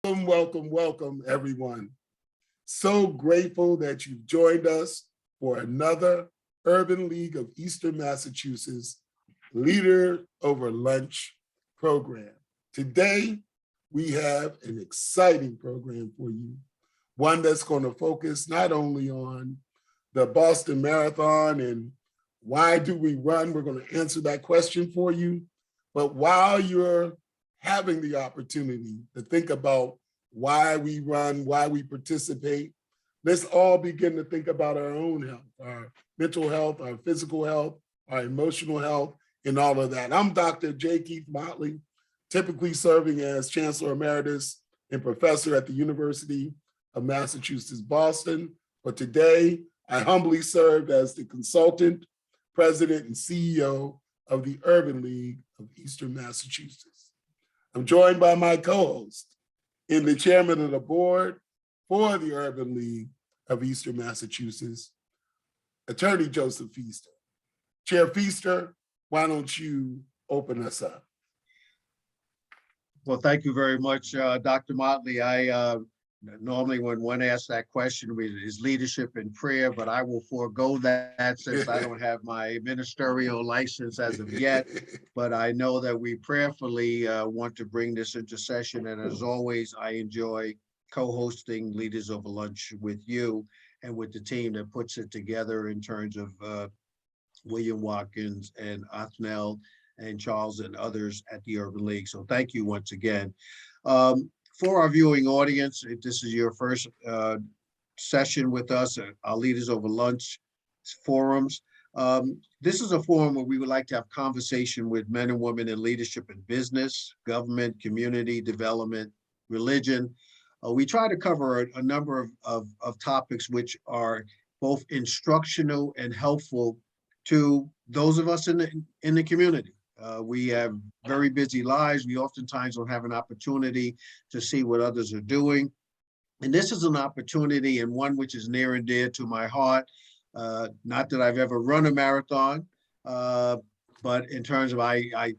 Welcome, welcome, welcome, everyone. So grateful that you've joined us for another Urban League of Eastern Massachusetts Leader Over Lunch program. Today, we have an exciting program for you, one that's going to focus not only on the Boston Marathon and why do we run, we're going to answer that question for you, but while you're having the opportunity to think about why we run, why we participate, let's all begin to think about our own health, our mental health, our physical health, our emotional health, and all of that. I'm Dr. J. Keith Motley, typically serving as Chancellor Emeritus and Professor at the University of Massachusetts, Boston. But today, I humbly serve as the Consultant President and CEO of the Urban League of Eastern Massachusetts. I'm joined by my co-host and the chairman of the board for the Urban League of Eastern Massachusetts, Attorney Joseph Feaster. Chair Feaster, why don't you open us up? Well, thank you very much, Dr. Motley. I normally when one asks that question is leadership in prayer, but I will forego that since I don't have my ministerial license as of yet. But I know that we prayerfully want to bring this into session. And as always, I enjoy co-hosting Leaders Over Lunch with you and with the team that puts it together in terms of William Watkins and Othniel and Charles and others at the Urban League. So thank you once again. For our viewing audience, if this is your first session with us at our Leaders Over Lunch forums, this is a forum where we would like to have conversation with men and women in leadership in business, government, community development, religion. We try to cover a number of topics which are both instructional and helpful to those of us in the community. We have very busy lives. We oftentimes don't have an opportunity to see what others are doing. And this is an opportunity and one which is near and dear to my heart. Not that I've ever run a marathon, but in terms of I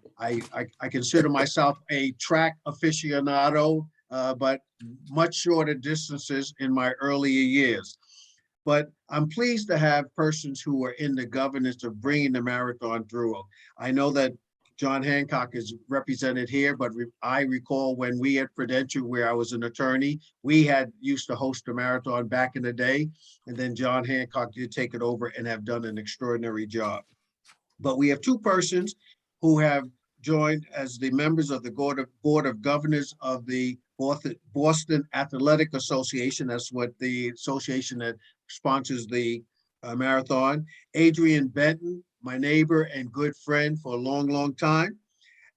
consider myself a track aficionado, but much shorter distances in my earlier years. But I'm pleased to have persons who are in the governance of bringing the marathon through. I know that John Hancock is represented here, but I recall when we at Prudential, where I was an attorney, we used to host a marathon back in the day, and then John Hancock did take it over and have done an extraordinary job. But we have two persons who have joined as the members of the Board of Governors of the Boston Athletic Association. That's what the association that sponsors the marathon. Adrienne Benton, my neighbor and good friend for a long, long time,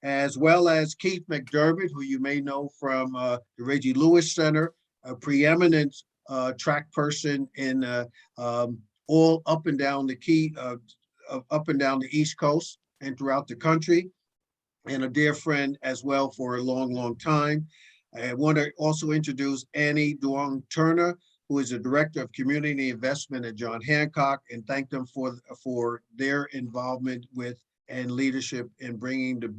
as well as Keith McDermott, who you may know from the Reggie Lewis Center, a preeminent track person in all up and down the East Coast and throughout the country, and a dear friend as well for a long, long time. I want to also introduce Annie Duong-Turner, who is the Director of Community Investment at John Hancock, and thank them for their involvement with and leadership in bringing the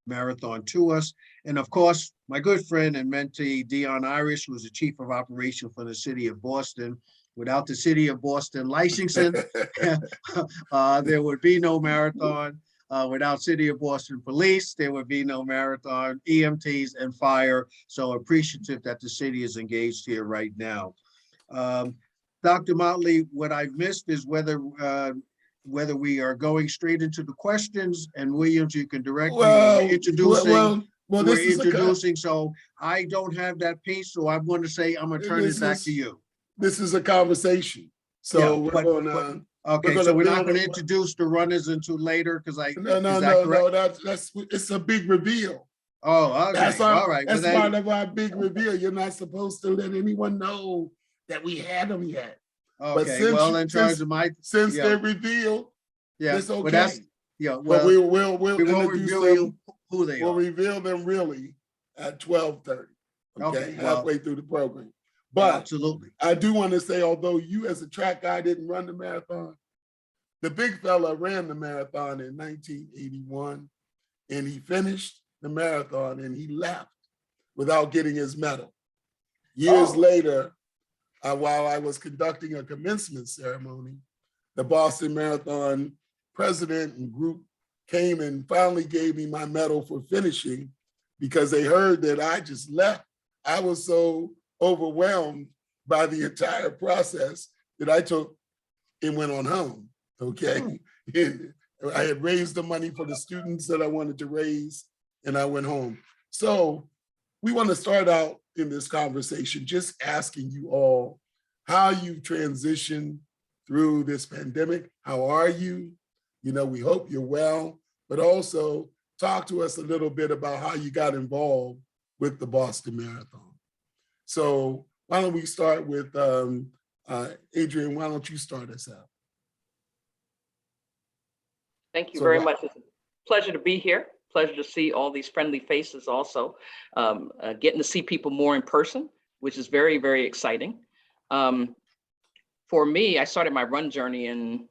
marathon to us. And of course, my good friend and mentee, Dion, who is the Chief of Operations for the City of Boston. Without the City of Boston licensing, there would be no marathon. Without City of Boston Police, there would be no marathon, EMTs and fire. So appreciative that the city is engaged here right now. Dr. Motley, what I've missed is whether we are going straight into the questions, and Williams, you can direct me. We're introducing. So I don't have that piece, so I'm going to say I'm going to turn it back to you. This is a conversation. So yeah, we're going to. Okay, so we're not going to introduce the runners until later because it's a big reveal. Oh, okay. All right. That's part of our big reveal. You're not supposed to let anyone know that we had them yet. Okay. But since they're revealed, it's okay. But we'll reveal who they are. We'll reveal them really at 12:30. Okay, halfway through the program. But absolutely, I do want to say, although you as a track guy didn't run the marathon, the big fella ran the marathon in 1981, and he finished the marathon and he left without getting his medal. Years later, while I was conducting a commencement ceremony, the Boston Marathon president and group came and finally gave me my medal for finishing because they heard that I just left. I was so overwhelmed by the entire process that I took and went on home, okay? I had raised the money for the students that I wanted to raise, and I went home. So we want to start out in this conversation just asking you all how you transitioned through this pandemic. How are you? You know, we hope you're well, but also talk to us a little bit about how you got involved with the Boston Marathon. So why don't we start with Adrienne, why don't you start us out? Thank you very much. It's a pleasure to be here. Pleasure to see all these friendly faces also. Getting to see people more in person, which is very, very exciting. For me, I started my run journey in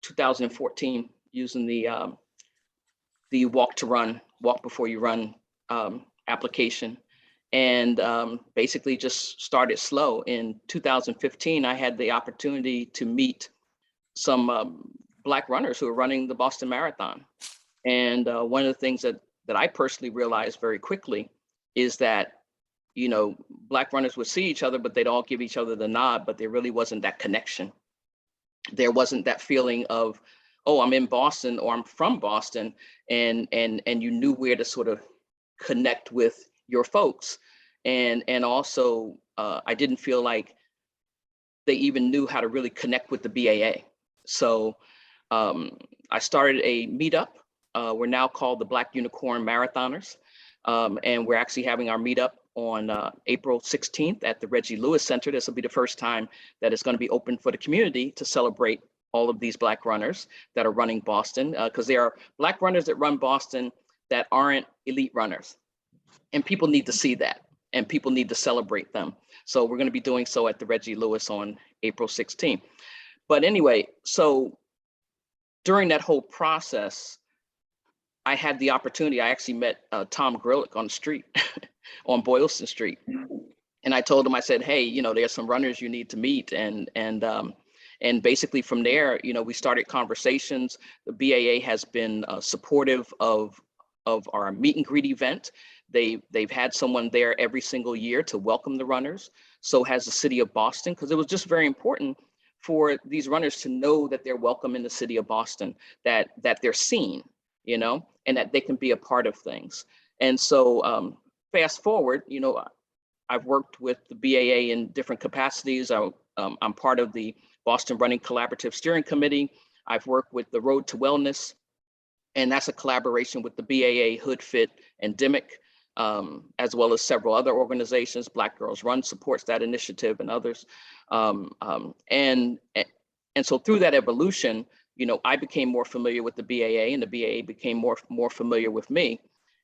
2014 using the walk to run, walk before you run application. And basically just started slow. In 2015, I had the opportunity to meet some Black runners who are running the Boston Marathon. And one of the things that I personally realized very quickly is that, you know, Black runners would see each other, but they'd all give each other the nod, but there really wasn't that connection. There wasn't that feeling of, oh, I'm in Boston or I'm from Boston, and you knew where to sort of connect with your folks. And also, I didn't feel like they even knew how to really connect with the BAA. So I started a meetup. We're now called the Black Unicorn Marathoners. And we're actually having our meetup on April 16th at the Reggie Lewis Center. This will be the first time that it's going to be open for the community to celebrate all of these Black runners that are running Boston, because there are Black runners that run Boston that aren't elite runners. And people need to see that, and people need to celebrate them. So we're going to be doing so at the Reggie Lewis on April 16th. But anyway, so during that whole process, I had the opportunity, I actually met Tom Grillick on the street, on Boylston Street. And I told him, I said, hey, you know, there's some runners you need to meet. And basically from there, you know, we started conversations. The BAA has been supportive of our meet and greet event. They've had someone there every single year to welcome the runners. So has the city of Boston, because it was just very important for these runners to know that they're welcome in the city of Boston, that they're seen, you know, and that they can be a part of things. And so fast forward, you know, I've worked with the BAA in different capacities. I'm part of the Boston Running Collaborative Steering Committee. I've worked with the Road to Wellness, and that's a collaboration with the BAA, Hood Fit, and DIMIC, as well as several other organizations. Black Girls Run supports that initiative and others. And so through that evolution, you know, I became more familiar with the BAA, and the BAA became more familiar with me.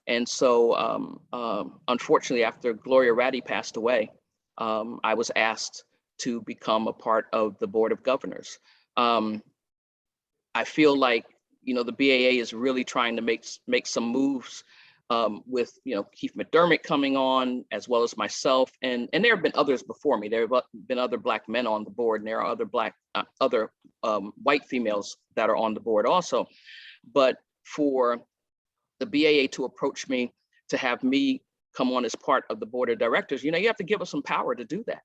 And so unfortunately, after Gloria Ratty passed away, I was asked to become a part of the Board of Governors. I feel like, you know, the BAA is really trying to make some moves with, you know, Keith McDermott coming on, as well as myself, and there have been others before me. There have been other Black men on the board, and there are other white females that are on the board also. But for the BAA to approach me, to have me come on as part of the board of directors, you know, you have to give us some power to do that.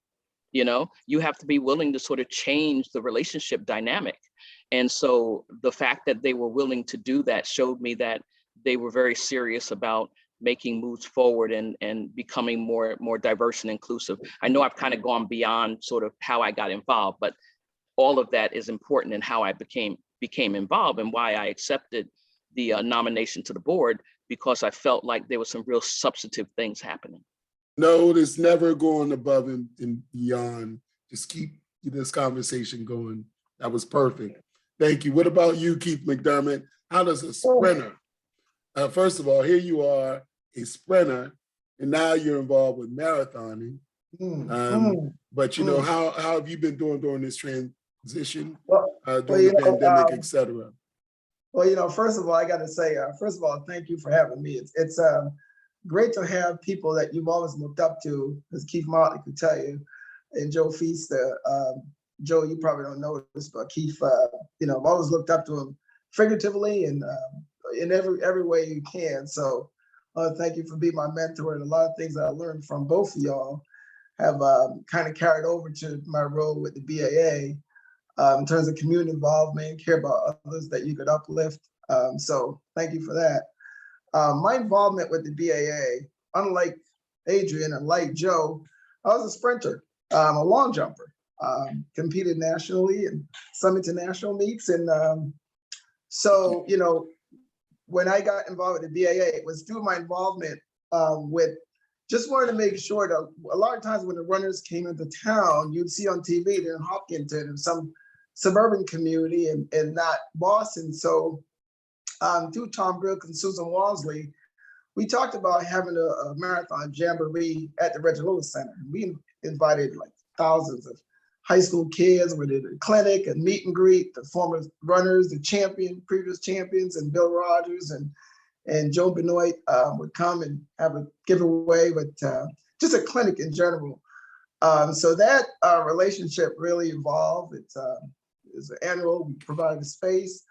You know, you have to be willing to sort of change the relationship dynamic. And so the fact that they were willing to do that showed me that they were very serious about making moves forward and becoming more diverse and inclusive. I know I've kind of gone beyond sort of how I got involved, but all of that is important in how I became involved, and why I accepted the nomination to the board, because I felt like there was some real substantive things happening. No, there's never going above and beyond. Just keep this conversation going. That was perfect. Thank you. What about you, Keith McDermott? How does a sprinter, first of all, here you are, a sprinter, and now you're involved with marathoning. But you know, how have you been doing during this transition, during the pandemic, et cetera? Well, you know, first of all, I got to say, first of all, thank you for having me. It's great to have people that you've always looked up to, as Keith Motley could tell you, and Joe Feaster. Joe, you probably don't know this, but Keith, I've always looked up to him figuratively and in every way you can. So thank you for being my mentor, and a lot of things that I learned from both of y'all have kind of carried over to my role with the BAA in terms of community involvement, care about others that you could uplift. So thank you for that. My involvement with the BAA, unlike Adrienne and like Joe, I was a sprinter, a long jumper, competed nationally in some international meets. And so, when I got involved with the BAA, it was through my involvement with just wanted to make sure that a lot of times when the runners came into town, you'd see on TV they're in Hopkinton or some suburban community and not Boston. So through Tom Grilk and Susan Walsley, we talked about having a marathon jamboree at the Reggie Lewis Center. We invited like thousands of high school kids. We did a clinic, a meet and greet, the former runners, the previous champions, and Bill Rogers and Joe Benoit would come and have a giveaway with just a clinic in general. So that relationship really evolved. It's an annual, we provided a space.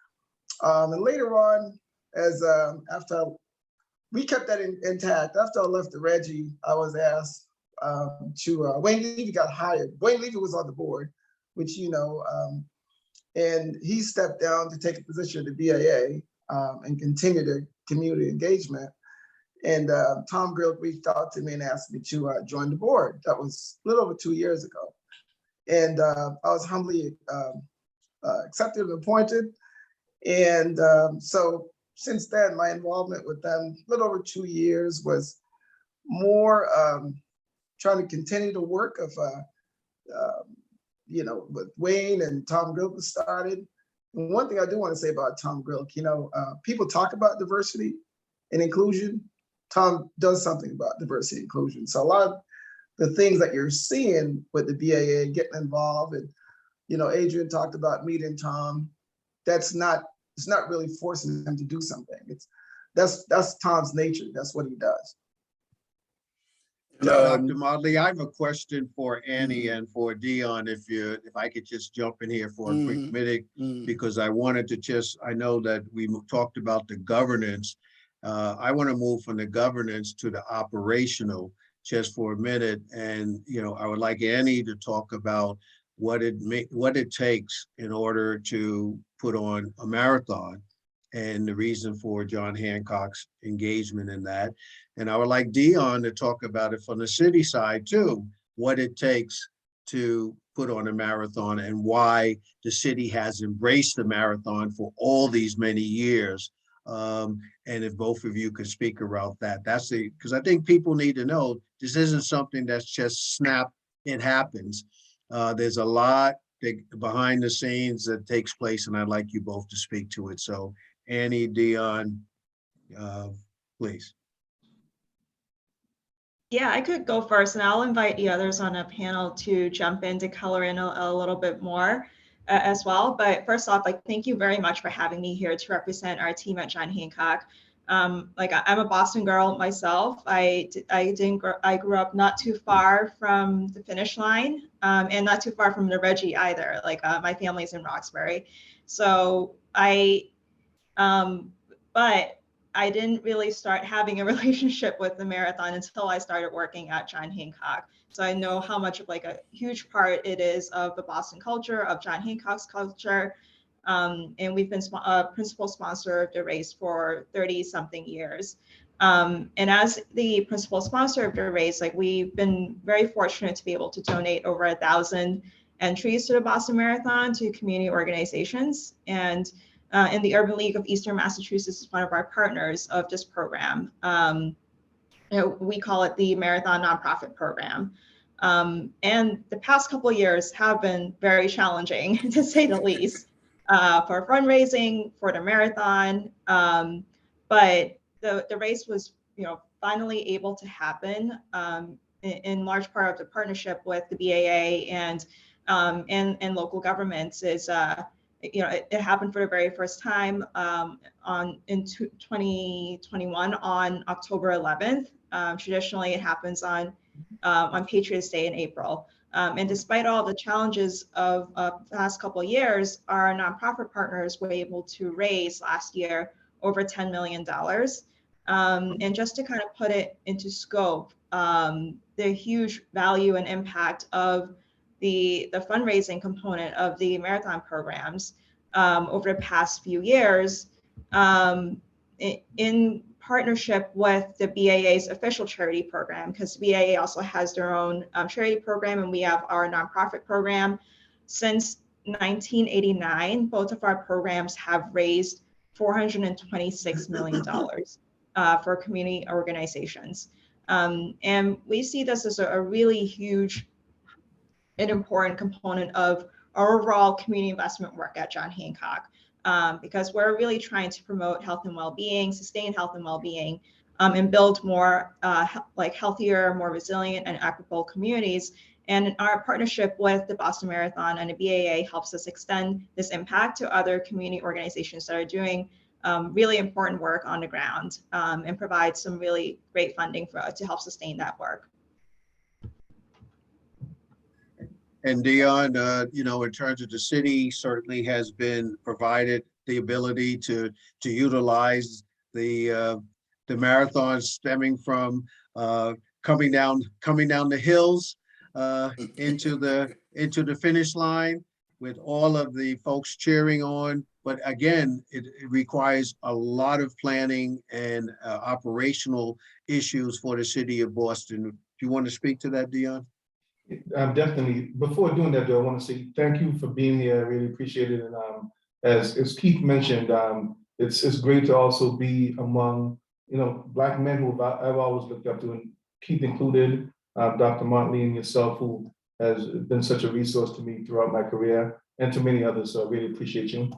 And later on, we kept that intact. After I left the Reggie, I was asked Wayne Levy got hired. Wayne Levy was on the board, which and he stepped down to take a position at the BAA and continue the community engagement. And Tom Grilk reached out to me and asked me to join the board. That was a little over 2 years ago. And I was humbly accepted and appointed. And so since then, my involvement with them, a little over 2 years, was more trying to continue the work of, with Wayne and Tom Grilk started. And one thing I do want to say about Tom Grilk, people talk about diversity and inclusion. Tom does something about diversity and inclusion. So a lot of the things that you're seeing with the BAA getting involved, and Adrienne talked about meeting Tom. It's not really forcing him to do something. That's Tom's nature. That's what he does. Dr. Motley, I have a question for Annie and for Dion, if I could just jump in here for a quick minute, because I wanted to I know that we talked about the governance. I want to move from the governance to the operational just for a minute. And, I would like Annie to talk about what it takes in order to put on a marathon and the reason for John Hancock's engagement in that. And I would like Dion to talk about it from the city side too, what it takes to put on a marathon and why the city has embraced the marathon for all these many years. And if both of you could speak around that, because I think people need to know this isn't something that's just snap, it happens. There's a lot behind the scenes that takes place, and I'd like you both to speak to it. So Annie, Dion, please. Yeah, I could go first, and I'll invite the others on the panel to jump in to color in a little bit more as well. But first off, thank you very much for having me here to represent our team at John Hancock. I'm a Boston girl myself. I grew up not too far from the finish line, and not too far from the Reggie either. My family's in Roxbury, so but I didn't really start having a relationship with the marathon until I started working at John Hancock. So I know how much of a huge part it is of the Boston culture, of John Hancock's culture. And we've been a principal sponsor of the race for 30 something years. And as the principal sponsor of the race, we've been very fortunate to be able to donate over 1,000 entries to the Boston Marathon to community organizations. And in the Urban League of Eastern Massachusetts is one of our partners of this program. We call it the Marathon Nonprofit Program. And the past couple of years have been very challenging, to say the least, for fundraising, for the marathon. But the race was, finally able to happen in large part of the partnership with the BAA and local governments. It happened for the very first time in 2021 on October 11th. Traditionally, it happens on Patriots Day in April. And despite all the challenges of the past couple of years, our nonprofit partners were able to raise last year over $10 million. And just to kind of put it into scope, the huge value and impact of the fundraising component of the marathon programs over the past few years, in partnership with the BAA's official charity program, because BAA also has their own charity program, and we have our nonprofit program. Since 1989, both of our programs have raised $426 million for community organizations. And we see this as a really huge and important component of our overall community investment work at John Hancock, because we're really trying to promote health and well-being, sustain health and well-being, and build more healthier, more resilient and equitable communities. And our partnership with the Boston Marathon and the BAA helps us extend this impact to other community organizations that are doing really important work on the ground, and provide some really great funding to help sustain that work. And Dion, in terms of the city, certainly has been provided the ability to utilize the marathons stemming from coming down the hills into the finish line, with all of the folks cheering on. But again, it requires a lot of planning and operational issues for the city of Boston. Do you want to speak to that, Dion? Definitely. Before doing that, though, I want to say thank you for being here. I really appreciate it. And as Keith mentioned, it's great to also be among Black men who I've always looked up to, and Keith included, Dr. Motley and yourself, who has been such a resource to me throughout my career, and to many others. So I really appreciate you.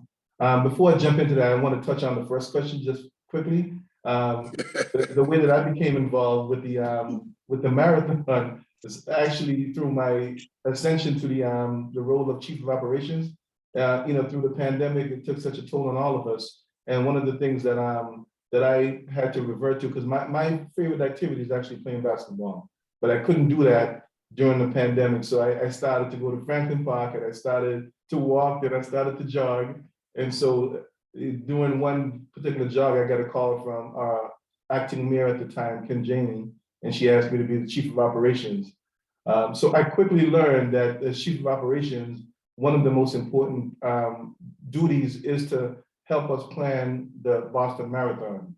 Before I jump into that, I want to touch on the first question just quickly. The way that I became involved with the marathon is actually through my ascension to the role of chief of operations. Through the pandemic, it took such a toll on all of us. And one of the things that I had to revert to, because my favorite activity is actually playing basketball, but I couldn't do that during the pandemic. So I started to go to Franklin Park, and I started to walk, and I started to jog. And so doing one particular jog, I got a call from our acting mayor at the time, Ken Janey, and she asked me to be the chief of operations. So I quickly learned that as chief of operations, one of the most important duties is to help us plan the Boston Marathon.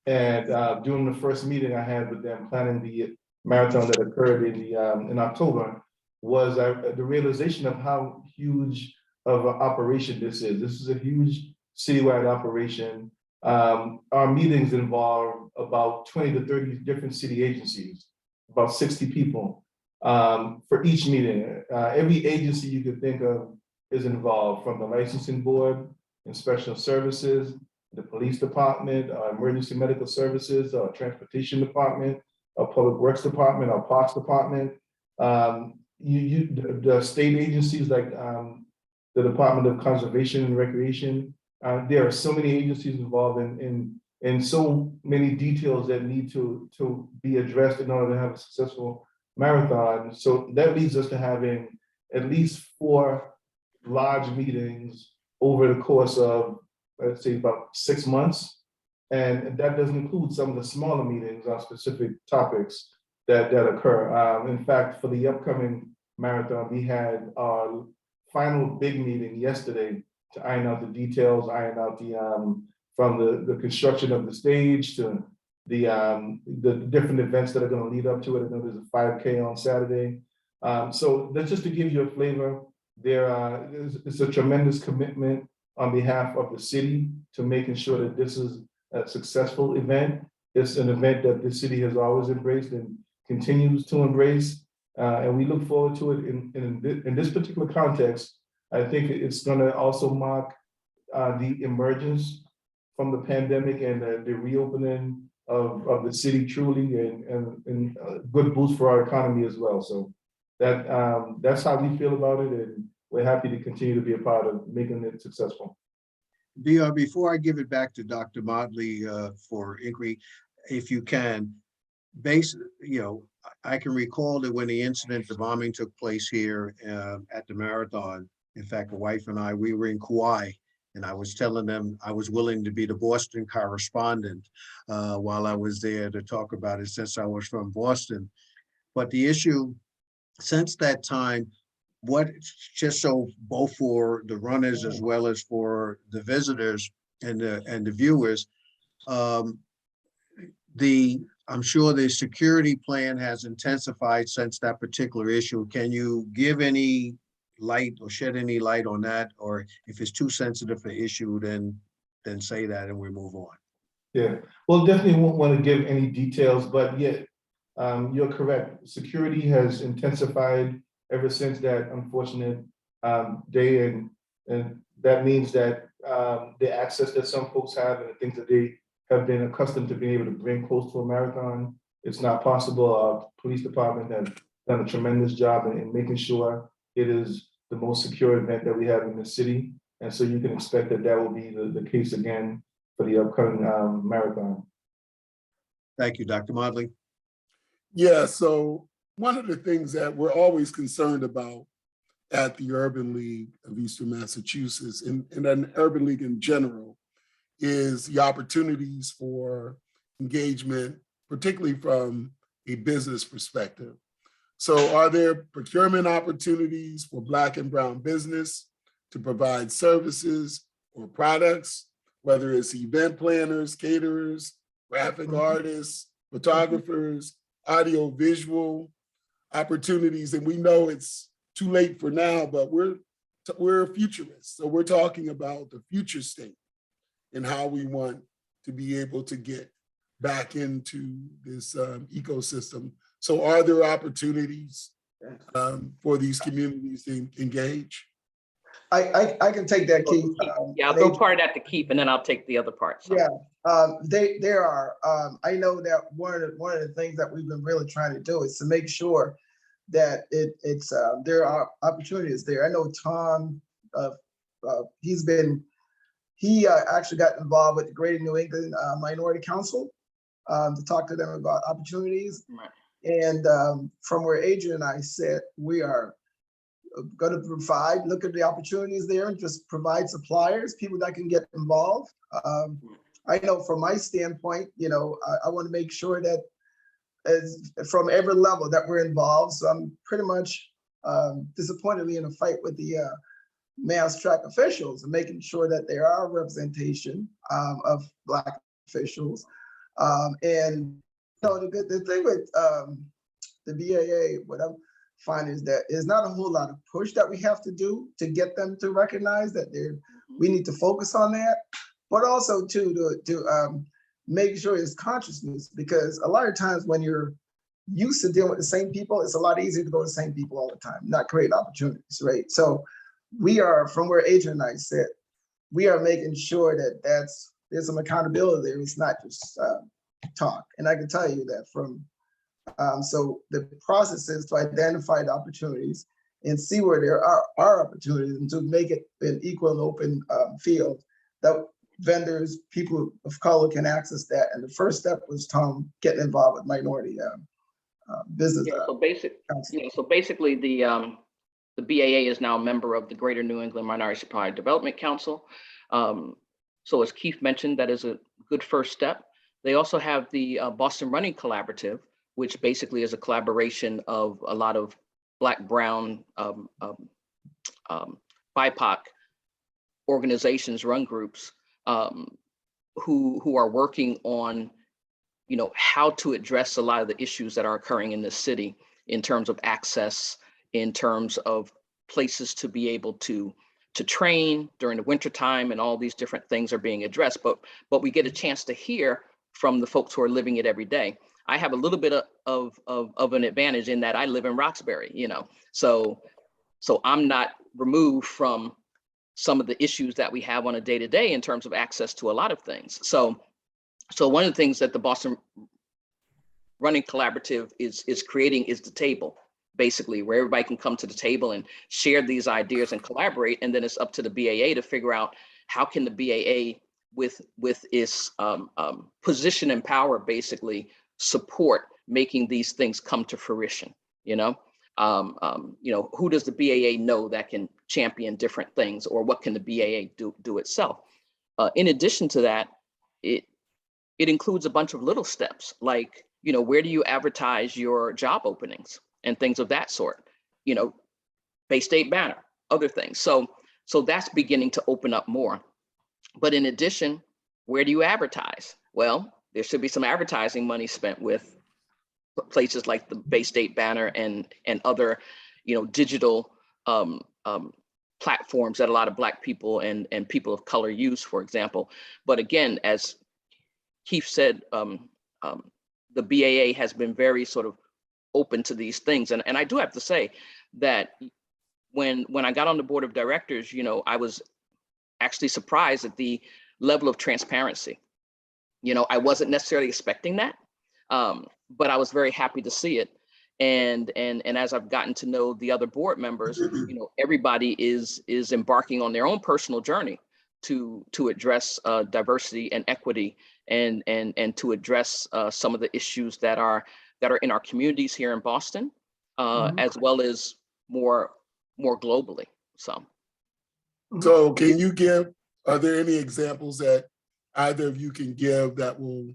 And during the first meeting I had with them planning the marathon that occurred in October, was the realization of how huge of an operation this is. This is a huge citywide operation. Our meetings involve about 20 to 30 different city agencies, about 60 people for each meeting. Every agency you could think of is involved, from the licensing board, inspection services, the police department, our emergency medical services, our transportation department, our public works department, our parks department. The state agencies like the Department of Conservation and Recreation. There are so many agencies involved in so many details that need to be addressed in order to have a successful marathon. So that leads us to having at least 4 large meetings over the course of, let's say, about 6 months. And that doesn't include some of the smaller meetings on specific topics that occur. In fact, for the upcoming marathon, we had our final big meeting yesterday to iron out the details, iron out from the construction of the stage to the different events that are going to lead up to it. I know there's a 5K on Saturday. So that's just to give you a flavor. It's a tremendous commitment on behalf of the city to making sure that this is a successful event. It's an event that the city has always embraced and continues to embrace. And we look forward to it in this particular context. I think it's going to also mark the emergence from the pandemic and the reopening of the city truly, and good boost for our economy as well. So that's how we feel about it, and we're happy to continue to be a part of making it successful. Dion, before I give it back to Dr. Motley for inquiry, if you can, I can recall that when the bombing took place here at the marathon, in fact, my wife and I, we were in Kauai, and I was telling them I was willing to be the Boston correspondent while I was there to talk about it, since I was from Boston. But the issue since that time, just so both for the runners as well as for the visitors and the viewers, I'm sure the security plan has intensified since that particular issue. Can you give any light or shed any light on that? Or if it's too sensitive an issue, then say that and we move on. Yeah, well, definitely won't want to give any details, but yeah, you're correct. Security has intensified ever since that unfortunate day, and that means that the access that some folks have and the things that they have been accustomed to being able to bring close to a marathon, it's not possible. Our police department has done a tremendous job in making sure it is the most secure event that we have in the city, and so you can expect that that will be the case again for the upcoming marathon. Thank you, Dr. Motley. Yeah, so one of the things that we're always concerned about at the Urban League of Eastern Massachusetts and an Urban League in general is the opportunities for engagement, particularly from a business perspective. So are there procurement opportunities for Black and Brown business to provide services or products, whether it's event planners, caterers, graphic artists, photographers, audio visual opportunities? And we know it's too late for now, but we're futurists. So we're talking about the future state and how we want to be able to get back into this ecosystem. So are there opportunities for these communities to engage? I can take that, Keith. Yeah, I'll throw part of that to Keith, and then I'll take the other part. So. Yeah, there are. I know that one of the things that we've been really trying to do is to make sure that there are opportunities there. I know Tom, he actually got involved with the Greater New England Minority Council to talk to them about opportunities. Right. And from where Adrienne and I sit, we are going to look at the opportunities there and just provide suppliers, people that can get involved. I know from my standpoint, I want to make sure that from every level that we're involved. So I'm pretty much disappointedly in a fight with the Mass Track officials and making sure that there are representation of Black officials. And the thing with the BAA, what I'm finding is that there's not a whole lot of push that we have to do to get them to recognize that we need to focus on that, but also to make sure it's consciousness, because a lot of times when you're used to dealing with the same people, it's a lot easier to go to the same people all the time, not create opportunities, right? So we are, from where Adrienne and I sit, we are making sure that there's some accountability there. It's not just talk. And I can tell you that so the process is to identify the opportunities and see where there are opportunities, and to make it an equal and open field that vendors, people of color can access that. And the first step was Tom getting involved with minority business. Yeah, so basically the BAA is now a member of the Greater New England Minority Supply Development Council. So as Keith mentioned, that is a good first step. They also have the Boston Running Collaborative, which basically is a collaboration of a lot of Black, Brown, BIPOC organizations, run groups, who are working on, how to address a lot of the issues that are occurring in this city in terms of access, in terms of places to be able to train during the wintertime, and all these different things are being addressed. But we get a chance to hear from the folks who are living it every day. I have a little bit of an advantage in that I live in Roxbury, so I'm not removed from some of the issues that we have on a day-to-day in terms of access to a lot of things. So one of the things that the Boston Running Collaborative is creating is the table, basically, where everybody can come to the table and share these ideas and collaborate. And then it's up to the BAA to figure out how can the BAA with its position and power basically support making these things come to fruition, you know? Who does the BAA know that can champion different things, or what can the BAA do itself? In addition to that, it includes a bunch of little steps, like, where do you advertise your job openings and things of that sort, Bay State banner, other things. So that's beginning to open up more. But in addition, where do you advertise? Well, there should be some advertising money spent with places like the Bay State banner and other, digital platforms that a lot of Black people and people of color use, for example. But again, as Keith said, the BAA has been very sort of open to these things. And I do have to say that when I got on the board of directors, I was actually surprised at the level of transparency. I wasn't necessarily expecting that, but I was very happy to see it. And as I've gotten to know the other board members, everybody is embarking on their own personal journey to address diversity and equity, and to address some of the issues that are in our communities here in Boston, as well as more globally. So are there any examples that either of you can give that will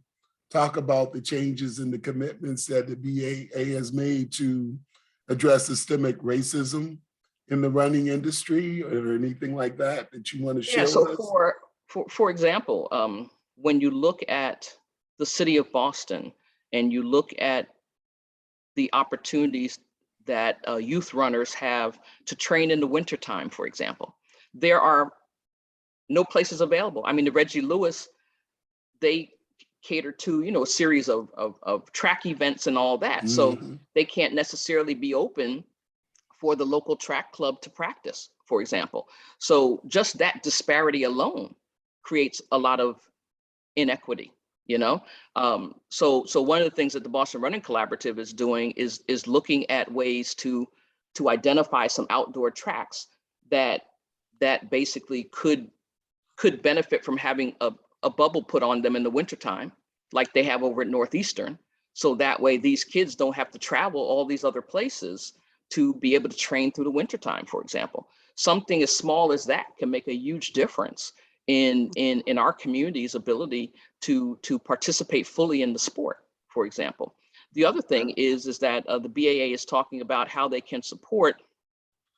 talk about the changes and the commitments that the BAA has made to address systemic racism in the running industry, or anything like that you want to share with us? For example, when you look at the city of Boston and you look at the opportunities that youth runners have to train in the wintertime, for example, there are no places available. I mean, the Reggie Lewis, they cater to, a series of track events and all that. So they can't necessarily be open for the local track club to practice, for example. So just that disparity alone creates a lot of inequity, So one of the things that the Boston Running Collaborative is doing is looking at ways to identify some outdoor tracks that basically could benefit from having a bubble put on them in the wintertime, like they have over at Northeastern. So that way these kids don't have to travel all these other places to be able to train through the wintertime, for example. Something as small as that can make a huge difference in our community's ability to participate fully in the sport, for example. The other thing is that the BAA is talking about how they can support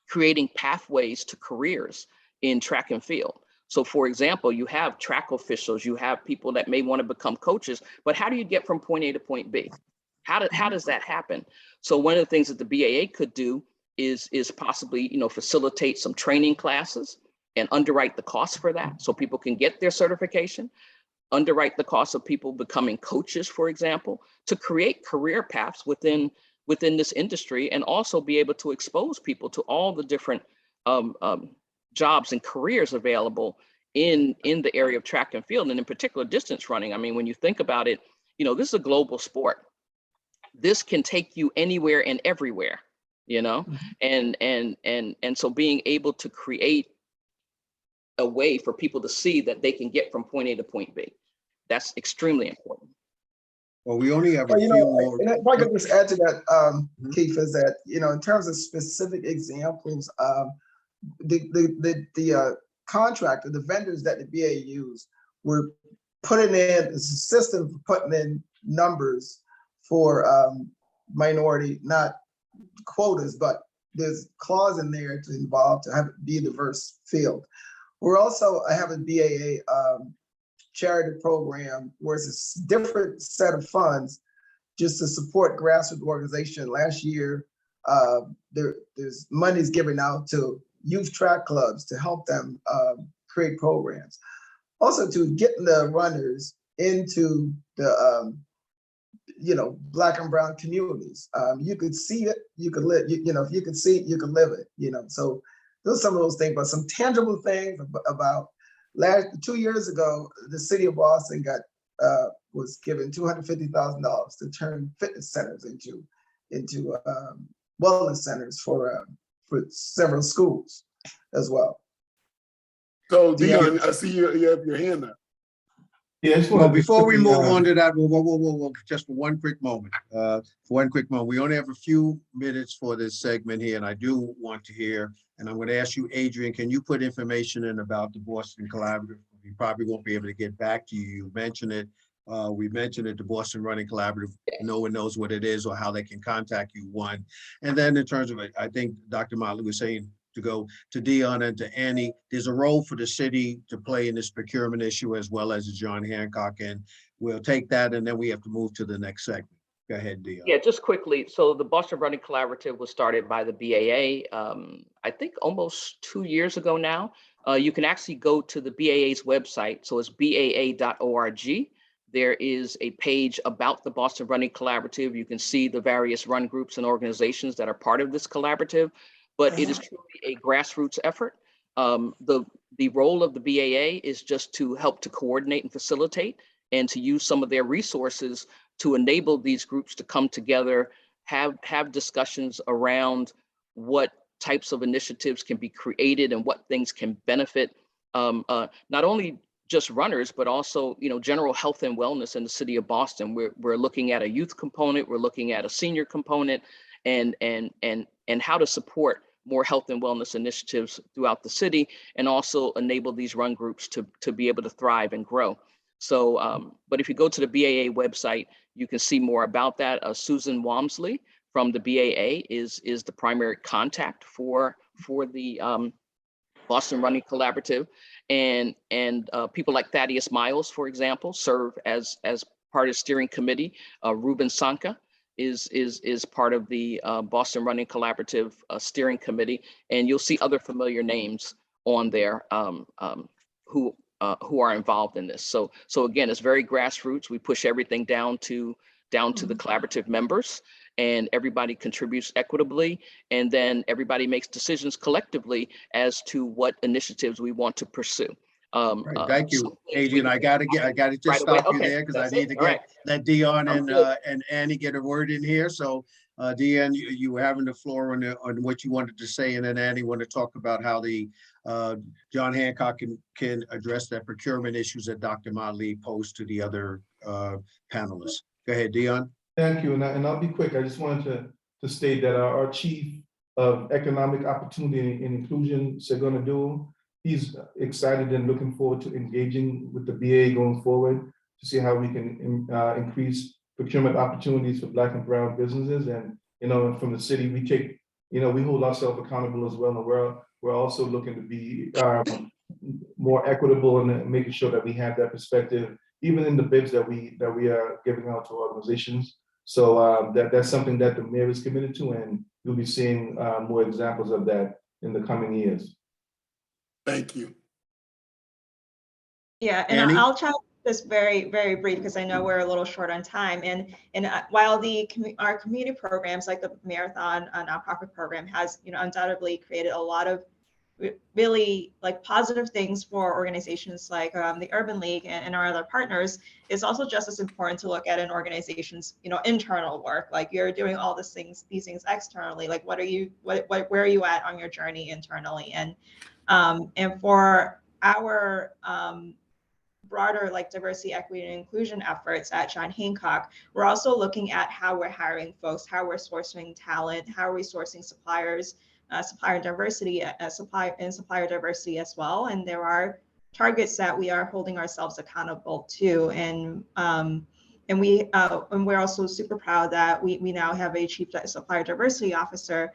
creating pathways to careers in track and field. So for example, you have track officials, you have people that may want to become coaches, but how do you get from point A to point B? How does that happen? So one of the things that the BAA could do is possibly, facilitate some training classes and underwrite the cost for that so people can get their certification, underwrite the cost of people becoming coaches, for example, to create career paths within this industry, and also be able to expose people to all the different jobs and careers available in the area of track and field, and in particular distance running. I mean, when you think about it, this is a global sport. This can take you anywhere and everywhere, and so being able to create a way for people to see that they can get from point A to point B, that's extremely important. Well, we only have a Well, few more. and if I could just add to that, Keith, is that, in terms of specific examples, the contractor, the vendors that the BA used were putting in a system for putting in numbers for minority, not quotas, but there's clause in there to involve to have it be a diverse field. We're also have a BAA charity program where it's a different set of funds just to support grassroots organization. Last year, there's monies given out to youth track clubs to help them create programs. Also to get the runners into the Black and brown communities. You could see it, you could live, if you could see it, you could live it, So those are some of those things, but some tangible things about 2 years ago, the city of Boston was given $250,000 to turn fitness centers into wellness centers for several schools as well. So Dion, I see you have your hand up. Yeah, I just Well, wanted to before we quickly, move on to that, whoa, just for one quick moment, we only have a few minutes for this segment here, and I do want to hear, and I'm going to ask you, Adrienne, can you put information in about the Boston Collaborative? We probably won't be able to get back to you. You mentioned it. We mentioned it, the Boston Running Collaborative. No one knows what it is or how they can contact you, one. And then in terms of it, I think Dr. Motley was saying to go to Dion and to Annie, there's a role for the city to play in this procurement issue as well as John Hancock. And we'll take that and then we have to move to the next segment. Go ahead, Dion. Yeah, just quickly. So the Boston Running Collaborative was started by the BAA, I think almost 2 years ago now. You can actually go to the BAA's website. So it's baa.org. There is a page about the Boston Running Collaborative. You can see the various run groups and organizations that are part of this collaborative, but it is truly a grassroots effort. The role of the BAA is just to help to coordinate and facilitate and to use some of their resources to enable these groups to come together, have discussions around what types of initiatives can be created and what things can benefit not only just runners, but also, general health and wellness in the city of Boston. We're looking at a youth component, we're looking at a senior component, and how to support more health and wellness initiatives throughout the city, and also enable these run groups to be able to thrive and grow. So, but if you go to the BAA website, you can see more about that. Susan Walmsley from the BAA is the primary contact for the Boston Running Collaborative, and people like Thaddeus Miles, for example, serve as part of the steering committee. Ruben Sanka is part of the Boston Running Collaborative steering committee, and you'll see other familiar names on there who are involved in this. So again, it's very grassroots. We push everything down to the collaborative members, and everybody contributes equitably, and then everybody makes decisions collectively as to what initiatives we want to pursue. Right, thank you, Adrienne. I gotta just stop you there because I need to let Dion and Annie get a word in here. So Dion, you were having the floor on what you wanted to say, and then Annie want to talk about how the John Hancock can address that procurement issues that Dr. Motley posed to the other panelists. Go ahead, Dion. thank you, and I'll be quick. I just wanted to state that our Chief of Economic Opportunity and Inclusion, Segona Duong, he's excited and looking forward to engaging with the BA going forward to see how we can increase procurement opportunities for Black and brown businesses. And, from the city, we take, we hold ourselves accountable as well. And we're also looking to be more equitable and making sure that we have that perspective, even in the bids that we are giving out to organizations. So that's something that the mayor is committed to, and you'll be seeing more examples of that in the coming years. Thank you. Yeah, and Annie? I'll try this very, very brief because I know we're a little short on time. And while our community programs like the Marathon nonprofit program has undoubtedly created a lot of really positive things for organizations like the Urban League and our other partners, it's also just as important to look at an organization's internal work. Like, you're doing all these things externally. Like, where are you at on your journey internally? And for our broader diversity, equity, and inclusion efforts at John Hancock, we're also looking at how we're hiring folks, how we're sourcing talent, how are we sourcing suppliers, supplier diversity as well. And there are targets that we are holding ourselves accountable to. And we're also super proud that we now have a chief supplier diversity officer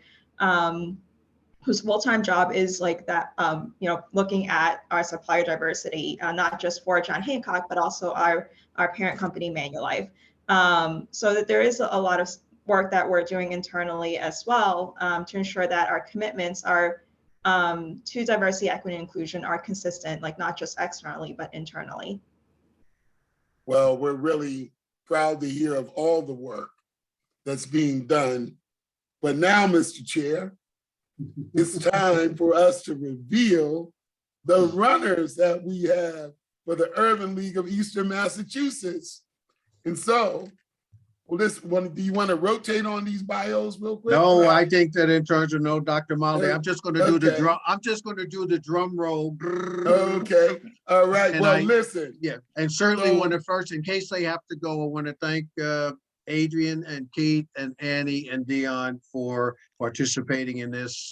whose full-time job is looking at our supplier diversity, not just for John Hancock, but also our parent company, Manulife. So that there is a lot of work that we're doing internally as well to ensure that our commitments are to diversity, equity, and inclusion are consistent, not just externally, but internally. Well, we're really proud to hear of all the work that's being done. But now, Mr. Chair, it's time for us to reveal the runners that we have for the Urban League of Eastern Massachusetts. And so Well, do you want to rotate on these bios real quick? No, I think that in terms of no, Dr. Motley, I'm just going to do the Okay. drum. I'm just going to do the drum roll. Okay, all right, And well, listen. Yeah, and certainly So- want to first, in case they have to go, I want to thank Adrienne and Keith and Annie and Dion for participating in this.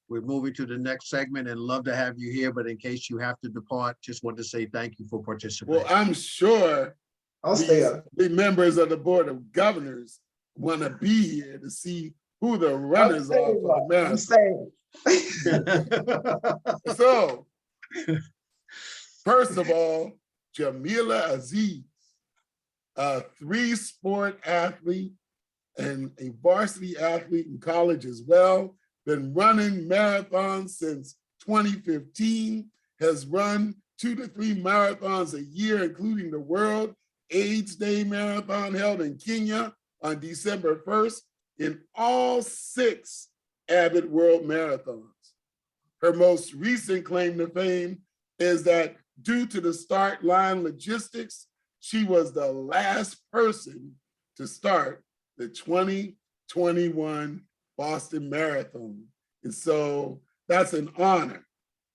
We're moving to the next segment and love to have you here, but in case you have to depart, just want to say thank you for participating. Well, I'm sure I'll stay up. the members of the Board of Governors want to be here to see who the runners are for the I'm marathon. staying. So, first of all, Jamila Aziz, a 3-sport athlete and a varsity athlete in college as well, been running marathons since 2015, has run 2 to 3 marathons a year, including the World AIDS Day Marathon held in Kenya on December 1st in all 6 Abbott World Marathons. Her most recent claim to fame is that due to the start line logistics, she was the last person to start the 2021 Boston Marathon. And so that's an honor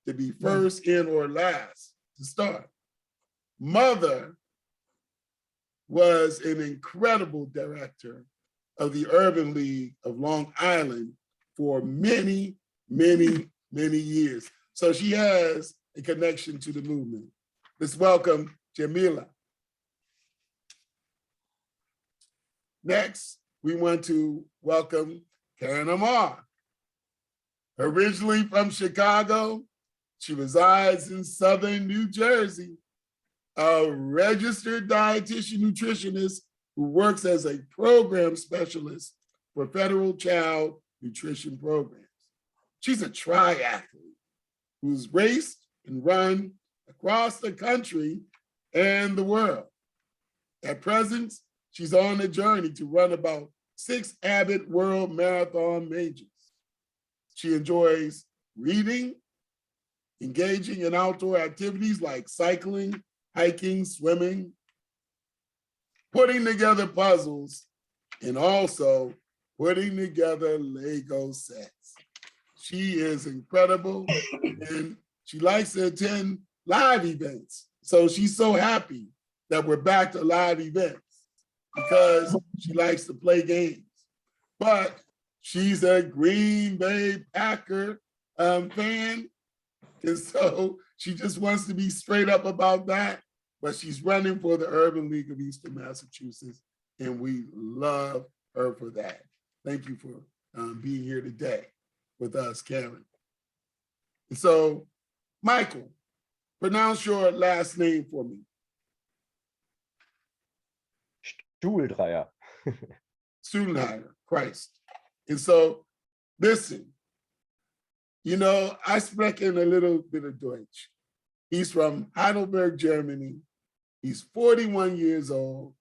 to be first in or last to start. Mother was an incredible director of the Urban League of Long Island for many, many, many years. So she has a connection to the movement. Let's welcome Jamila. Next, we want to welcome Karen Amar. Originally from Chicago, she resides in Southern New Jersey, a registered dietitian nutritionist who works as a program specialist for federal child nutrition programs. She's a triathlete who's raced and run across the country and the world. At present, she's on a journey to run about 6 Abbott World Marathon majors. She enjoys reading, engaging in outdoor activities like cycling, hiking, swimming, putting together puzzles, and also putting together Lego sets. She is incredible, and she likes to attend live events. So she's so happy that we're back to live events because she likes to play games. But she's a Green Bay Packer fan, and so she just wants to be straight up about that. But she's running for the Urban League of Eastern Massachusetts, and we love her for that. Thank you for being here today with us, Karen. And so, Michael, pronounce your last name for me. Stuhldreier. Studenheimer, Christ. And so, listen, you know, I sprechen a little bit of Deutsch. He's from Heidelberg, Germany. He's 41 years old.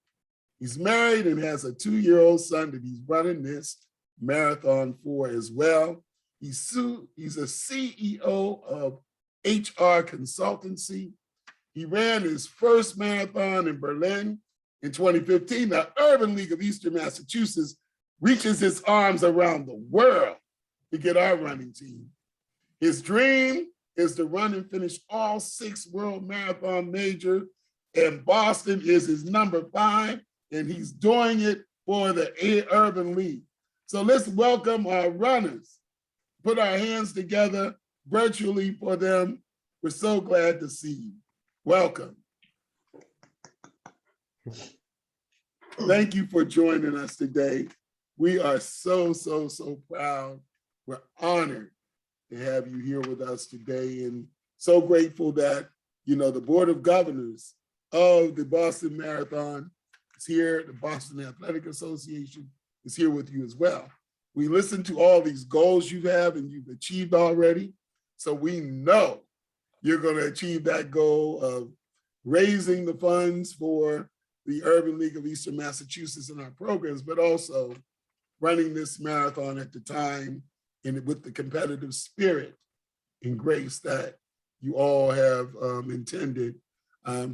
He's married and has a 2-year-old son that he's running this marathon for as well. He's a CEO of HR consultancy. He ran his first marathon in Berlin in 2015. The Urban League of Eastern Massachusetts reaches its arms around the world to get our running team. His dream is to run and finish all 6 World Marathon majors, and Boston is his number 5, and he's doing it for the Urban League. So let's welcome our runners. Put our hands together virtually for them. We're so glad to see you. Welcome. Thank you for joining us today. We are so, so, so proud. We're honored to have you here with us today, and so grateful that, you know, the Board of Governors of the Boston Marathon is here. The Boston Athletic Association is here with you as well. We listened to all these goals you have and you've achieved already. So we know you're going to achieve that goal of raising the funds for the Urban League of Eastern Massachusetts and our programs, but also running this marathon at the time and with the competitive spirit and grace that you all have intended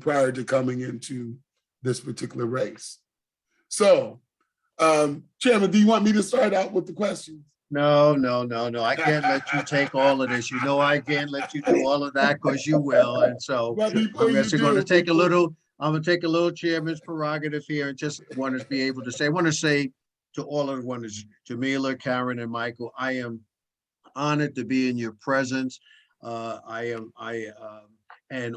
prior to coming into this particular race. So Chairman, do you want me to start out with the questions? No. I can't let you take all of this. You know, I can't let you do all of that because you will. And so Well, before I'm you just going to do, take a before- little, I'm going to take a little chairman's prerogative here and just want to be able to say, I want to say to all of the ones, Jamila, Karen, and Michael, I am honored to be in your presence. And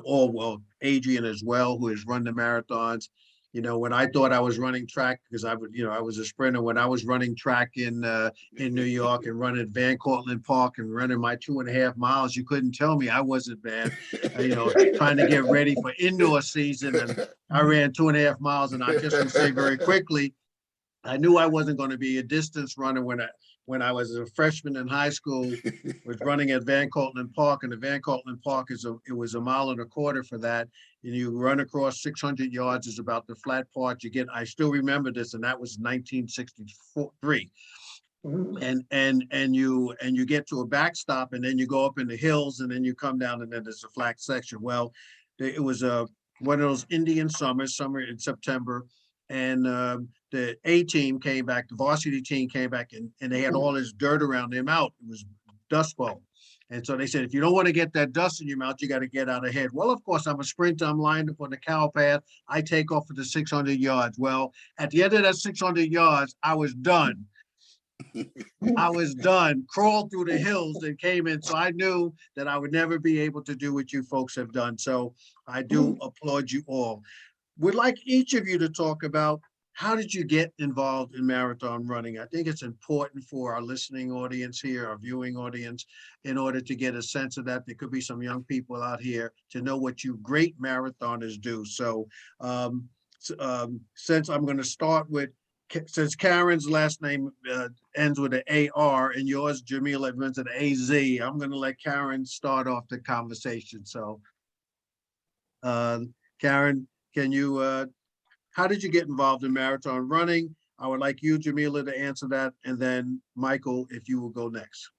well, Adrienne as well, who has run the marathons. You know, when I thought I was running track, because I would, I was a sprinter, when I was running track in New York and running Van Cortlandt Park and running my 2.5 miles, you couldn't tell me I wasn't bad, trying to get ready for indoor season. And I ran 2.5 miles, and I just would say very quickly, I knew I wasn't going to be a distance runner when I was a freshman in high school, was running at Van Cortlandt Park, and the Van Cortlandt Park it was 1.25 miles for that. And you run across 600 yards is about the flat part you get. I still remember this, and that was 1963. And you get to a backstop, and then you go up in the hills, and then you come down, and then there's a flat section. Well, it was one of those Indian summers, summer in September, and the A team came back, the varsity team came back, and they had all this dirt around their mouth. It was Dust Bowl. And so they said, if you don't want to get that dust in your mouth, you got to get out ahead. Well, of course, I'm a sprinter. I'm lined up on the cow path. I take off for the 600 yards. Well, at the end of that 600 yards, I was done. Crawled through the hills and came in. So I knew that I would never be able to do what you folks have done. So I do applaud you all. Would like each of you to talk about, how did you get involved in marathon running? I think it's important for our listening audience here, our viewing audience, in order to get a sense of that. There could be some young people out here to know what you great marathoners do. So since I'm going to start with, since Karen's last name ends with an AR and yours, Jamila, ends with an AZ, I'm going to let Karen start off the conversation. So Karen, can you, how did you get involved in marathon running? I would like you, Jamila, to answer that. And then Michael, if you will go next.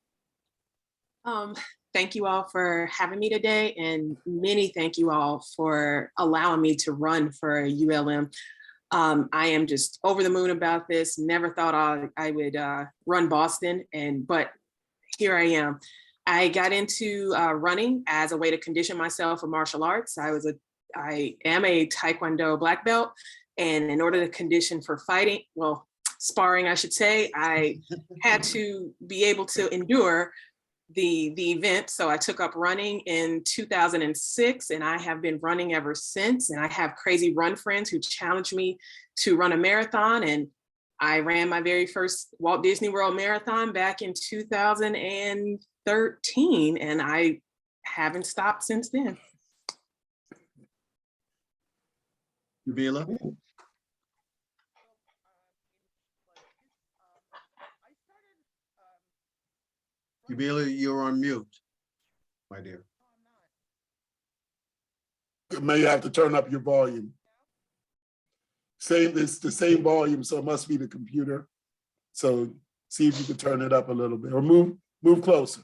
Thank you all for having me today. And many thank you all for allowing me to run for ULM. I am just over the moon about this. Never thought I would run Boston, but here I am. I got into running as a way to condition myself for martial arts. I am a Taekwondo black belt. And in order to condition for fighting, well, sparring, I should say, I had to be able to endure the event. So I took up running in 2006, and I have been running ever since. And I have crazy run friends who challenged me to run a marathon. And I ran my very first Walt Disney World Marathon back in 2013, and I haven't stopped since then. Jamila? Jamila, you're on mute, my dear. You may have to turn up your volume. It's the same volume, so it must be the computer. So see if you can turn it up a little bit or move closer.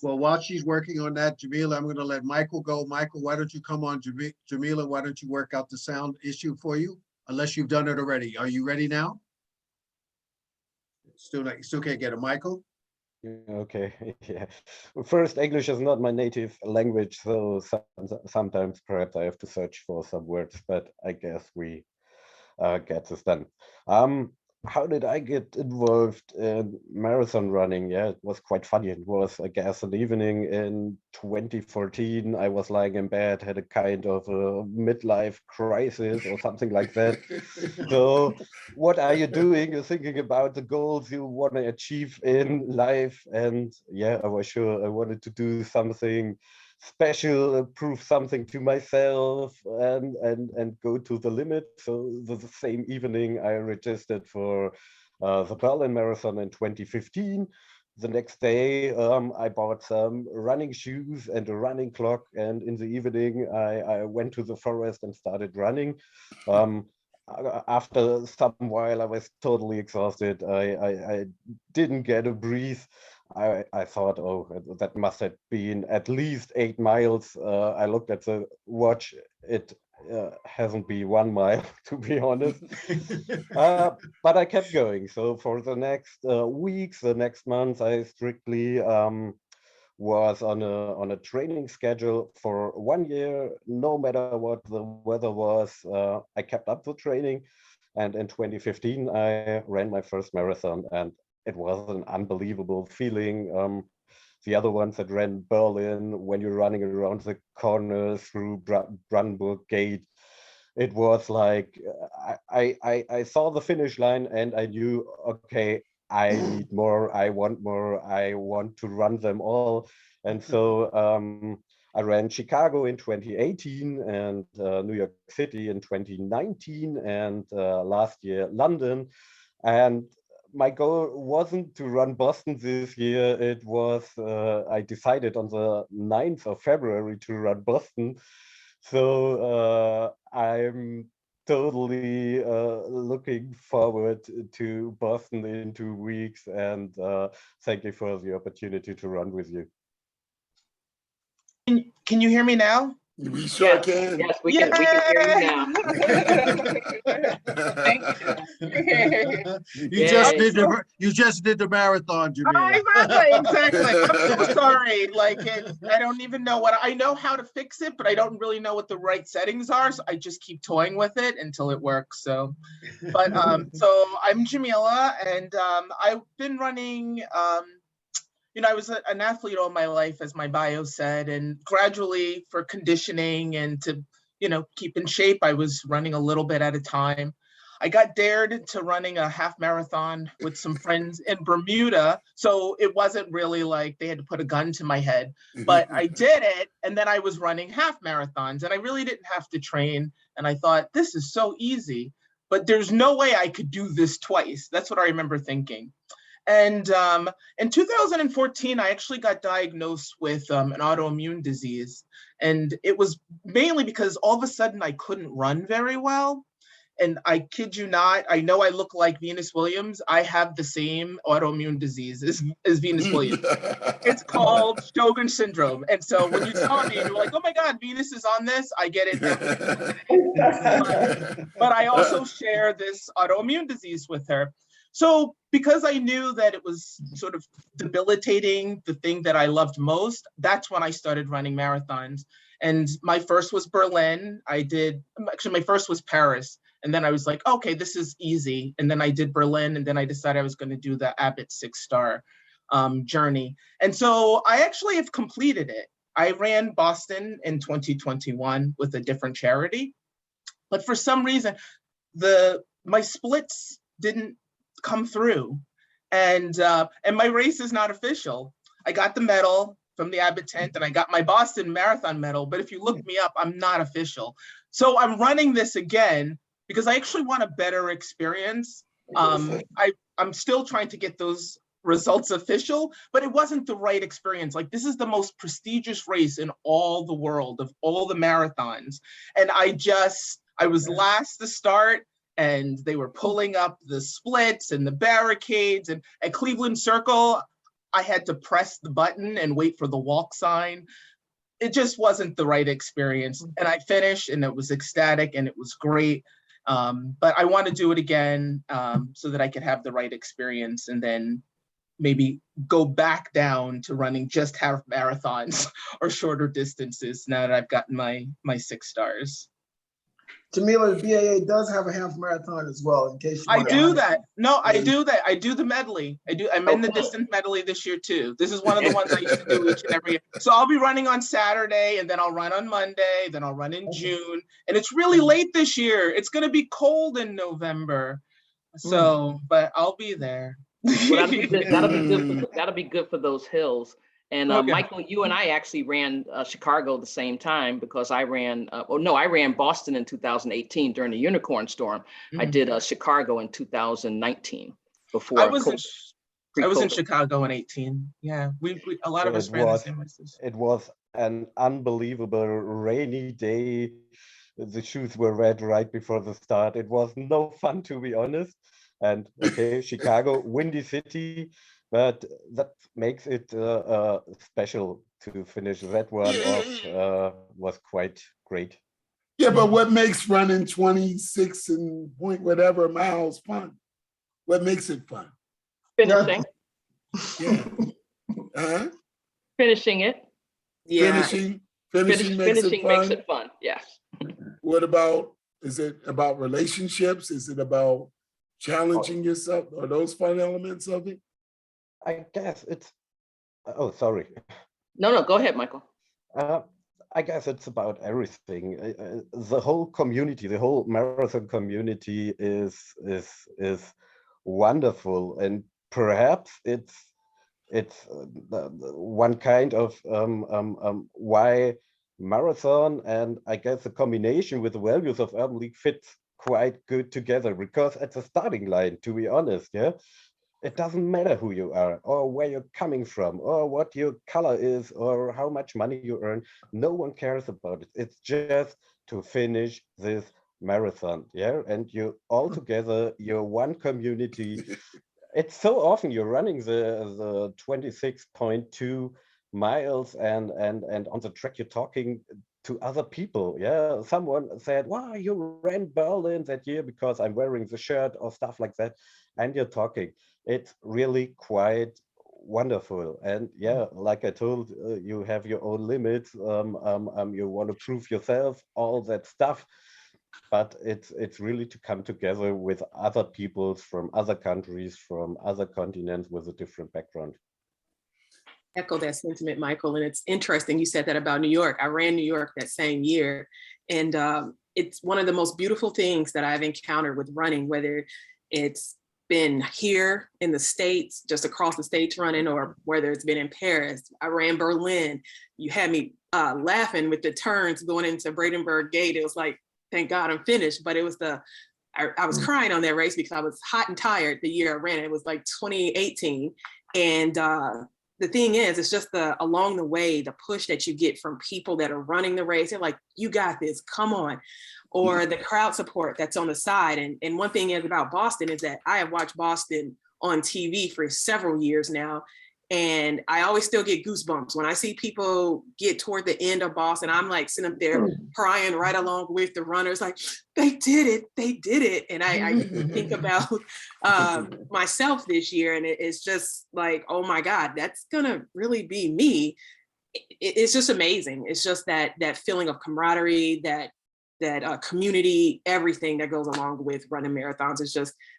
Well, while she's working on that, Jamila, I'm going to let Michael go. Michael, why don't you come on? Jamila, why don't you work out the sound issue for you? Unless you've done it already. Are you ready now? Still can't get it. Michael? Okay, yeah. First, English is not my native language, so sometimes perhaps I have to search for some words, but I guess we get this done. How did I get involved in marathon running? Yeah, it was quite funny. It was, I guess, an evening in 2014. I was lying in bed, had a kind of a midlife crisis or something like that. So what are you doing? You're thinking about the goals you want to achieve in life. And yeah, I was sure I wanted to do something special, prove something to myself, and go to the limit. So the same evening I registered for the Berlin Marathon in 2015. The next day I bought some running shoes and a running clock, and in the evening I went to the forest and started running. After some while I was totally exhausted. I didn't get a breath. I thought, oh, that must have been at least 8 miles. I looked at the watch. It hasn't been 1 mile, to be honest. But I kept going. So for the next weeks, the next months, I strictly was on a training schedule for 1 year. No matter what the weather was, I kept up the training. And in 2015, I ran my first marathon, and it was an unbelievable feeling. The other ones that ran Berlin, when you're running around the corner through Brandenburg Gate, it was like I saw the finish line and I knew, okay, I need more, I want to run them all. And so I ran Chicago in 2018 and New York City in 2019 and last year London. And my goal wasn't to run Boston this year. It was, I decided on the 9th of February to run Boston. So I'm totally looking forward to Boston in 2 weeks, and thank you for the opportunity to run with you. Can you hear me now? We sure Yes, can. yes, we can hear you now. Thank you. You just did the marathon, Jamila. Exactly. I'm so sorry. Like, I don't even know I know how to fix it, but I don't really know what the right settings are. So I just keep toying with it until it works. So, but so I'm Jamila, and I've been running. I was an athlete all my life, as my bio said, and gradually for conditioning and to, keep in shape, I was running a little bit at a time. I got dared into running a half marathon with some friends in Bermuda. So it wasn't really like they had to put a gun to my head, but I did it. And then I was running half marathons and I really didn't have to train. And I thought, this is so easy, but there's no way I could do this twice. That's what I remember thinking. And in 2014, I actually got diagnosed with an autoimmune disease. And it was mainly because all of a sudden I couldn't run very well. And I kid you not, I know I look like Venus Williams. I have the same autoimmune disease as Venus Williams. It's called Sjogren's syndrome. And so when you saw me, you're like, oh my God, Venus is on this. I get it but I also share this autoimmune disease with her. So because I knew that it was sort of debilitating the thing that I loved most, that's when I started running marathons. And my first was Berlin. My first was Paris. And then I was like, okay, this is easy. And then I did Berlin. And then I decided I was going to do the Abbott 6-star journey. And so I actually have completed it. I ran Boston in 2021 with a different charity. But for some reason, my splits didn't come through, and my race is not official. I got the medal from the Abbott tent and I got my Boston Marathon medal, but if you look me up, I'm not official. So I'm running this again because I actually want a better experience. I'm still trying to get those results official, but it wasn't the right experience. Like, this is the most prestigious race in all the world of all the marathons, and I was last to start. And they were pulling up the splits and the barricades. And at Cleveland Circle, I had to press the button and wait for the walk sign. It just wasn't the right experience. And I finished and it was ecstatic and it was great. But I want to do it again so that I could have the right experience and then maybe go back down to running just half marathons or shorter distances now that I've gotten my 6 stars. Jamila, the BAA does have a half marathon as well, in case you I want to do run it. that. No, I do that. I do the medley. I'm in the distance medley this year too. This is one of the ones I used to do each and every year. So I'll be running on Saturday and then I'll run on Monday, then I'll run in June. And it's really late this year. It's going to be cold in November. So, but I'll be there. Well, that'll be good for those hills. And Okay. Michael, you and I actually ran Chicago at the same time because I ran Boston in 2018 during the Unicorn Storm. I did Chicago in 2019 before I was in Chicago in 18. Yeah, we a lot of us ran the same races. It was an unbelievable rainy day. The shoes were wet right before the start. It was no fun, to be honest. And okay, Chicago, windy city, but that makes it special to finish that one off. Was quite great. Yeah, but what makes running 26 and point whatever miles fun? What makes it fun? Finishing, Yeah. Uh-huh. finishing it. Yeah, Finishing makes it Finishing makes fun. it fun, yes. What about, is it about relationships? Is it about challenging yourself? Are those fun elements of it? I guess it's, oh, sorry. No, go ahead, Michael. I guess it's about everything. The whole community, the whole marathon community is wonderful, and perhaps it's one kind of why marathon, and I guess the combination with the values of Urban League fits quite good together, because at the starting line, to be honest, yeah, it doesn't matter who you are or where you're coming from or what your color is or how much money you earn. No one cares about it. It's just to finish this marathon, yeah? And you all together, you're one community. It's so often you're running the 26.2 miles and on the track you're talking to other people. Yeah, someone said, wow, you ran Berlin that year because I'm wearing the shirt or stuff like that. And you're talking. It's really quite wonderful. And yeah, like I told, you have your own limits. You want to prove yourself, all that stuff. But it's really to come together with other peoples from other countries, from other continents with a different background. Echo that sentiment, Michael. And it's interesting you said that about New York. I ran New York that same year. And it's one of the most beautiful things that I've encountered with running, whether it's been here in the States, just across the states running, or whether it's been in Paris. I ran Berlin. You had me laughing with the turns going into Brandenburg Gate. It was like, thank God I'm finished. But it was I was crying on that race because I was hot and tired the year I ran it. It was like 2018. And the thing is, it's just along the way, the push that you get from people that are running the race. They're like, you got this, come on. Or the crowd support that's on the side. And one thing is about Boston is that I have watched Boston on TV for several years now. And I always still get goosebumps when I see people get toward the end of Boston. I'm like sitting up there crying right along with the runners, like, they did it. And I think about myself this year, and it's just like, oh my God, that's gonna really be me. It's just amazing. It's just that feeling of camaraderie, that community, everything that goes along with running marathons.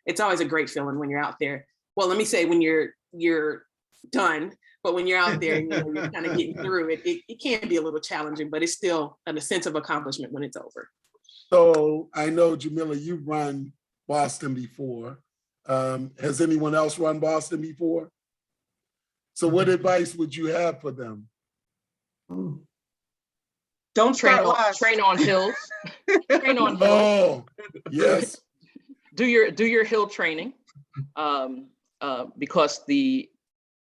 It's always a great feeling when you're out there. Well, let me say when you're done, but when you're out there and you're kind of getting through it, it can be a little challenging, but it's still a sense of accomplishment when it's over. So I know, Jamila, you've run Boston before. Has anyone else run Boston before? So what advice would you have for them? Don't start last. Train on hills. Train on hills. Oh, yes. Do your hill training, because the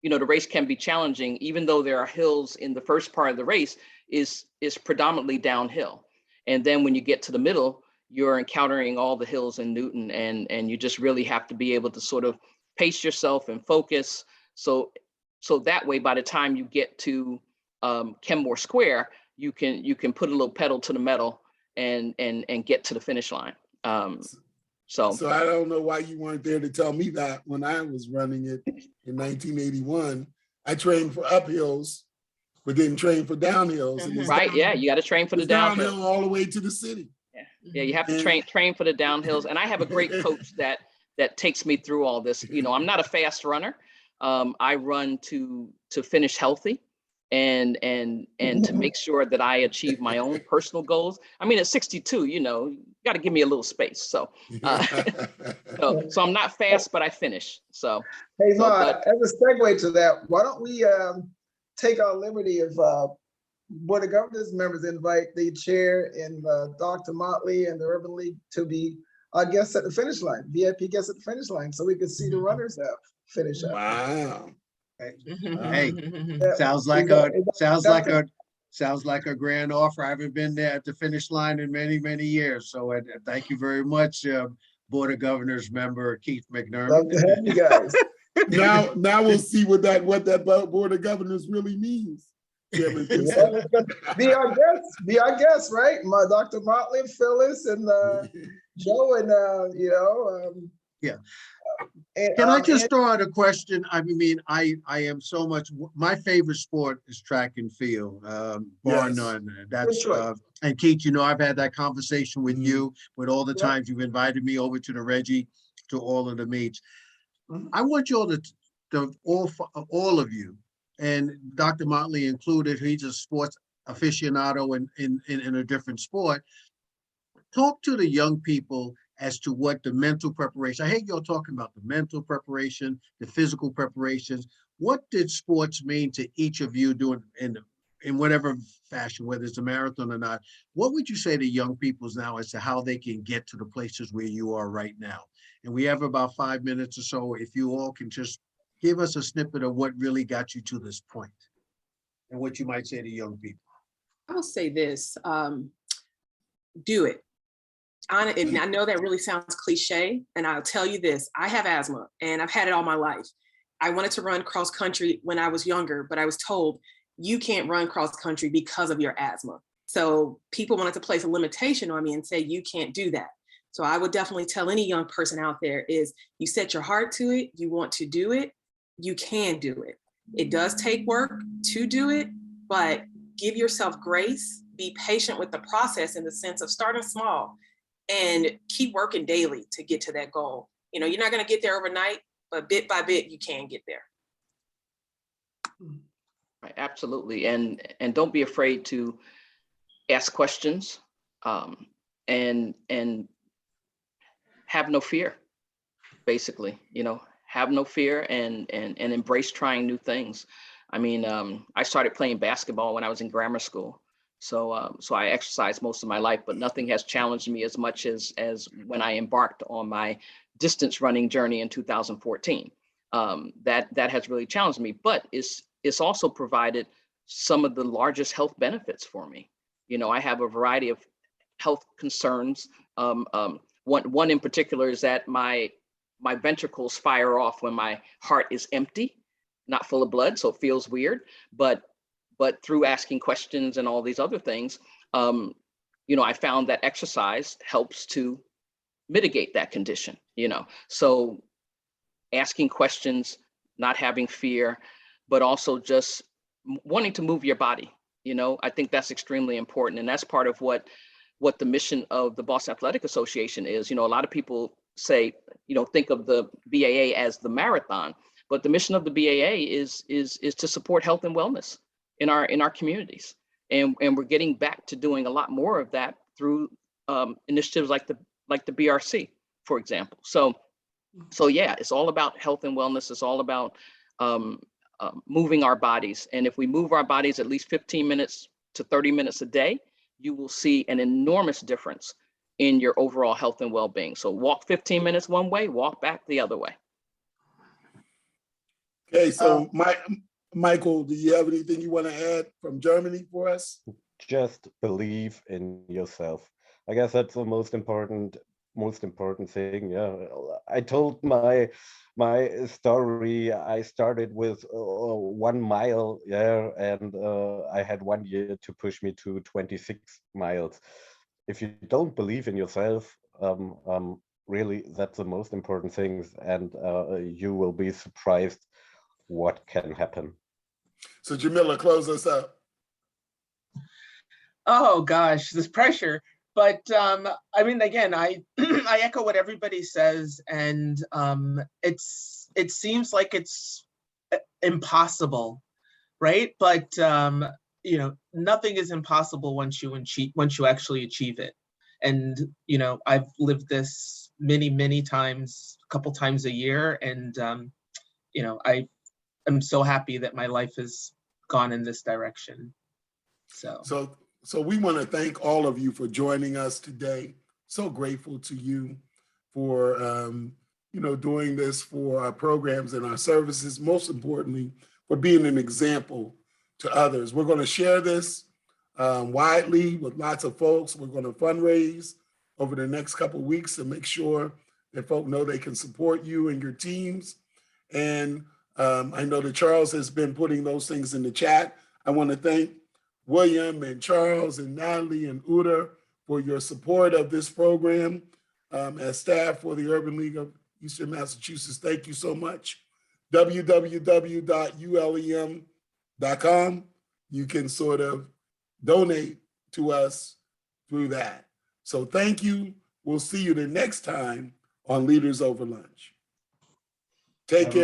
race can be challenging, even though there are hills in the first part of the race is predominantly downhill. And then when you get to the middle, you're encountering all the hills in Newton, and you just really have to be able to sort of pace yourself and focus. So that way, by the time you get to Kenmore Square, you can put a little pedal to the metal and get to the finish line. So I don't know why you weren't there to tell me that when I was running it in 1981. I trained for uphills, but didn't train for downhills. And right, yeah, you got to train for the downhill all the way to the city. Yeah, you have to train for the downhills. And I have a great coach that takes me through all this. I'm not a fast runner. I run to finish healthy and to make sure that I achieve my own personal goals. I mean, at 62, you got to give me a little space. So I'm not fast, but I finish. So hey, Ma, as a segue to that, why don't we take our liberty of Board of Governors members invite the chair and Dr. Motley and the Urban League to be our guests at the finish line, VIP guests at the finish line, so we can see the runners finish up. Wow. Hey, sounds like a grand offer. I haven't been there at the finish line in many, many years. So thank you very much, Board of Governors member Keith McDermott. Love to have you guys. Now we'll see what that Board of Governors really means. Chairman Yeah, be our guest, right? My Dr. Motley, Phyllis, and Joe, and Yeah. And, Can I just and- throw out a question? I mean, I am so much, my favorite sport is track and field, bar Yes. none. That's, Good choice. and Keith, you know, I've had that conversation with Mhm. you, with all the Yeah. times you've invited me over to the Reggie, to all of the meets. Mhm. I want you all to all of you, and Dr. Motley included, he's a sports aficionado in a different sport. Talk to the young people as to what the mental preparation, I hate y'all talking about the mental preparation, the physical preparations. What did sports mean to each of you doing in whatever fashion, whether it's a marathon or not? What would you say to young people now as to how they can get to the places where you are right now? And we have about 5 minutes or so. If you all can just give us a snippet of what really got you to this point and what you might say to young people. I'll say this, do it. And I know that really sounds cliche, and I'll tell you this, I have asthma and I've had it all my life. I wanted to run cross country when I was younger, but I was told you can't run cross country because of your asthma. So people wanted to place a limitation on me and say, you can't do that. So I would definitely tell any young person out there is you set your heart to it, you want to do it, you can do it. It does take work to do it, but give yourself grace, be patient with the process in the sense of starting small and keep working daily to get to that goal. You know, you're not going to get there overnight, but bit by bit, you can get there. Right, absolutely. And don't be afraid to ask questions, and have no fear, basically, you know, have no fear and embrace trying new things. I mean, I started playing basketball when I was in grammar school. So I exercised most of my life, but nothing has challenged me as much as when I embarked on my distance running journey in 2014. That has really challenged me, but it's also provided some of the largest health benefits for me. You know, I have a variety of health concerns. One in particular is that my ventricles fire off when my heart is empty, not full of blood, so it feels weird. But through asking questions and all these other things, you know, I found that exercise helps to mitigate that condition, you know. So asking questions, not having fear, but also just wanting to move your body, you know, I think that's extremely important. And that's part of what the mission of the Boston Athletic Association is. You know, a lot of people say, you know, think of the BAA as the marathon, but the mission of the BAA is to support health and wellness in our communities. And we're getting back to doing a lot more of that through initiatives like the BRC, for example. So yeah, it's all about health and wellness. It's all about moving our bodies. And if we move our bodies at least 15 minutes to 30 minutes a day, you will see an enormous difference in your overall health and well-being. So walk 15 minutes one way, walk back the other way. Okay, so Michael, do you have anything you want to add from Germany for us? Just believe in yourself. I guess that's the most important thing. Yeah, I told my story. I started with 1 mile, yeah, and I had 1 year to push me to 26 miles. If you don't believe in yourself, really, that's the most important thing, and you will be surprised what can happen. So Jamila, close us up. Oh gosh, this pressure. But I mean, again, I I echo what everybody says, and it seems like it's impossible, right? But you know, nothing is impossible once you actually achieve it. And you know, I've lived this many times, a couple times a year, and you know, I'm so happy that my life has gone in this direction. So we want to thank all of you for joining us today. So grateful to you for you know, doing this for our programs and our services. Most importantly, for being an example to others. We're going to share this widely with lots of folks. We're going to fundraise over the next couple of weeks to make sure that folk know they can support you and your teams. And I know that Charles has been putting those things in the chat. I want to thank William and Charles and Natalie and Uda for your support of this program. As staff for the Urban League of Eastern Massachusetts, thank you so much. www.ulem.com. You can sort of donate to us through that. So thank you. We'll see you the next time on Leaders Over Lunch. Take care.